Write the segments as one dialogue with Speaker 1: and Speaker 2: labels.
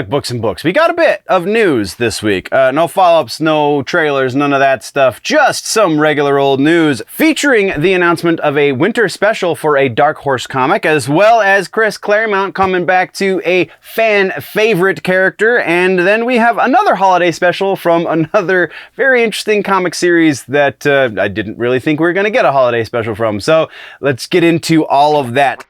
Speaker 1: Books and books. We got a bit of news this week. No follow-ups, no trailers, none of that stuff. Just some regular old news featuring the announcement of a winter special for a Dark Horse comic, as well as Chris Claremont coming back to a fan favorite character. And then we have another holiday special from another very interesting comic series that I didn't really think we were going to get a holiday special from. So let's get into all of that.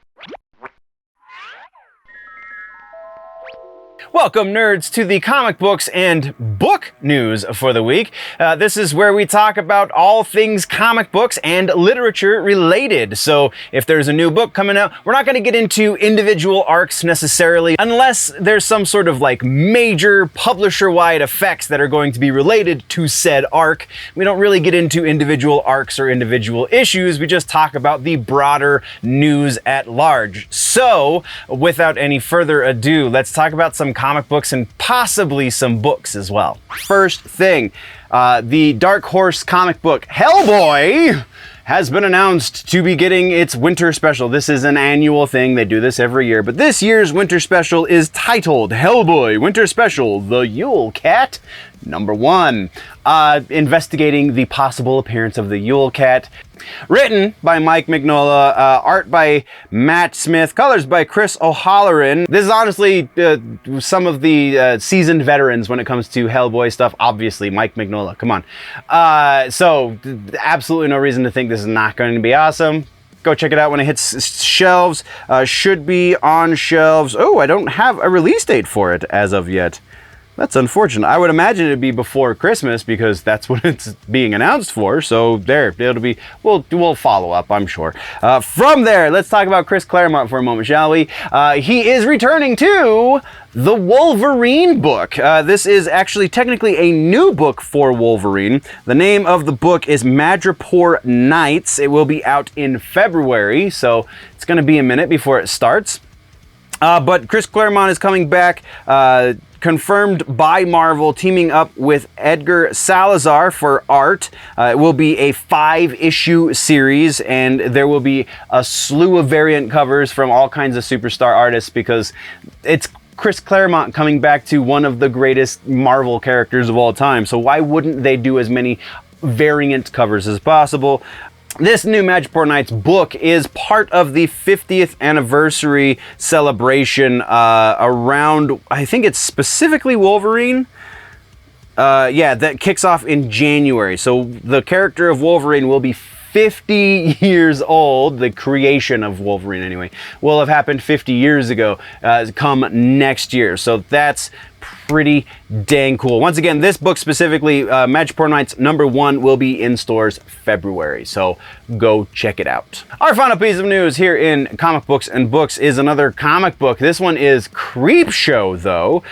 Speaker 1: Welcome, nerds, to the comic books and book news for the week. This is where we talk about all things comic books and literature related. So if there's a new book coming out, we're not going to get into individual arcs necessarily, unless there's some sort of like major publisher-wide effects that are going to be related to said arc. We don't really get into individual arcs or individual issues. We just talk about the broader news at large. So without any further ado, let's talk about some comic books and possibly some books as well. First thing, the Dark Horse comic book Hellboy has been announced to be getting its winter special. This is an annual thing. They do this every year, but this year's winter special is titled Hellboy Winter Special, The Yule Cat #1, investigating the possible appearance of the Yule Cat. Written by Mike Mignola, art by Matt Smith, colors by Chris O'Halloran. This is honestly some of the seasoned veterans when it comes to Hellboy stuff. Obviously, Mike Mignola, come on. So absolutely no reason to think this is not going to be awesome. Go check it out when it hits shelves. Should be on shelves. Oh, I don't have a release date for it as of yet. That's unfortunate. I would imagine it'd be before Christmas because that's what it's being announced for. So there, it'll be. We'll follow up, I'm sure. From there, let's talk about Chris Claremont for a moment, shall we? He is returning to the Wolverine book. This is actually technically a new book for Wolverine. The name of the book is Madripoor Nights. It will be out in February, so it's going to be a minute before it starts. But Chris Claremont is coming back. Confirmed by Marvel, teaming up with Edgar Salazar for art. It will be a 5-issue series, and there will be a slew of variant covers from all kinds of superstar artists because it's Chris Claremont coming back to one of the greatest Marvel characters of all time. So why wouldn't they do as many variant covers as possible? This new Madripoor Nights book is part of the 50th anniversary celebration around, I think it's specifically Wolverine. Yeah, that kicks off in January. So the character of Wolverine will be 50 years old. The creation of Wolverine, anyway, will have happened 50 years ago, come next year. So that's pretty dang cool. Once again, this book specifically, Madripoor Nights #1, will be in stores February, so go check it out. Our final piece of news here in Comic Books and Books is another comic book. This one is Creepshow, though.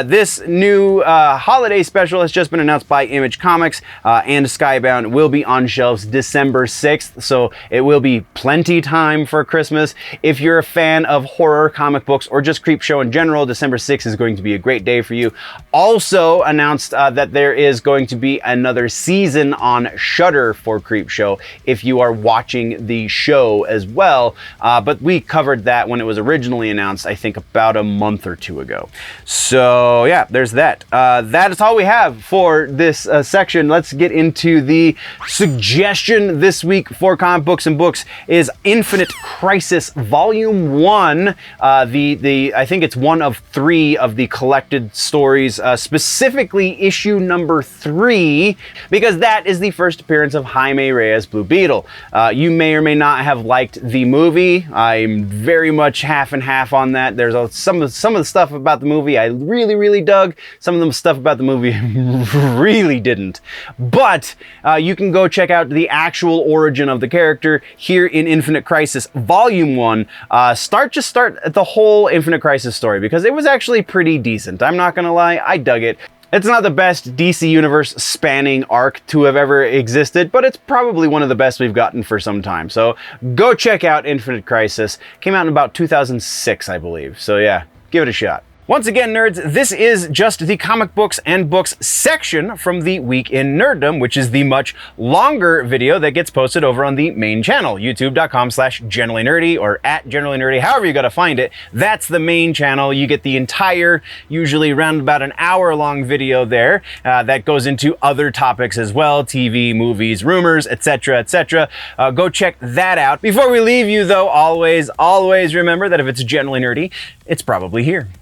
Speaker 1: This new holiday special has just been announced by Image Comics and Skybound. It will be on shelves December 6th, so it will be plenty time for Christmas. If you're a fan of horror comic books or just Creepshow in general, December 6th is going to be a great day for you. Also announced that there is going to be another season on Shudder for Creepshow if you are watching the show as well. But we covered that when it was originally announced, I think about a month or two ago. So yeah, there's that. That is all we have for this section. Let's get into the suggestion this week for Comic Books and Books is Infinite Crisis Volume 1. I think it's one of 3 of the collected stories, specifically issue number 3, because that is the first appearance of Jaime Reyes Blue Beetle. You may or may not have liked the movie. I'm very much half and half on that. There's some of the stuff about the movie I really dug. Some of the stuff about the movie really didn't. But you can go check out the actual origin of the character here in Infinite Crisis Volume 1. Start at the whole Infinite Crisis story because it was actually pretty decent. I'm not gonna lie, I dug it. It's not the best DC Universe spanning arc to have ever existed, but it's probably one of the best we've gotten for some time. So go check out Infinite Crisis. Came out in about 2006, I believe. So yeah, give it a shot. Once again, nerds, this is just the comic books and books section from the Week in Nerddom, which is the much longer video that gets posted over on the main channel, youtube.com/generallynerdy or @generallynerdy, however you gotta find it. That's the main channel. You get the entire, usually around about an hour-long video there that goes into other topics as well, TV, movies, rumors, etc., etc. Go check that out. Before we leave you, though, always remember that if it's generally nerdy, it's probably here.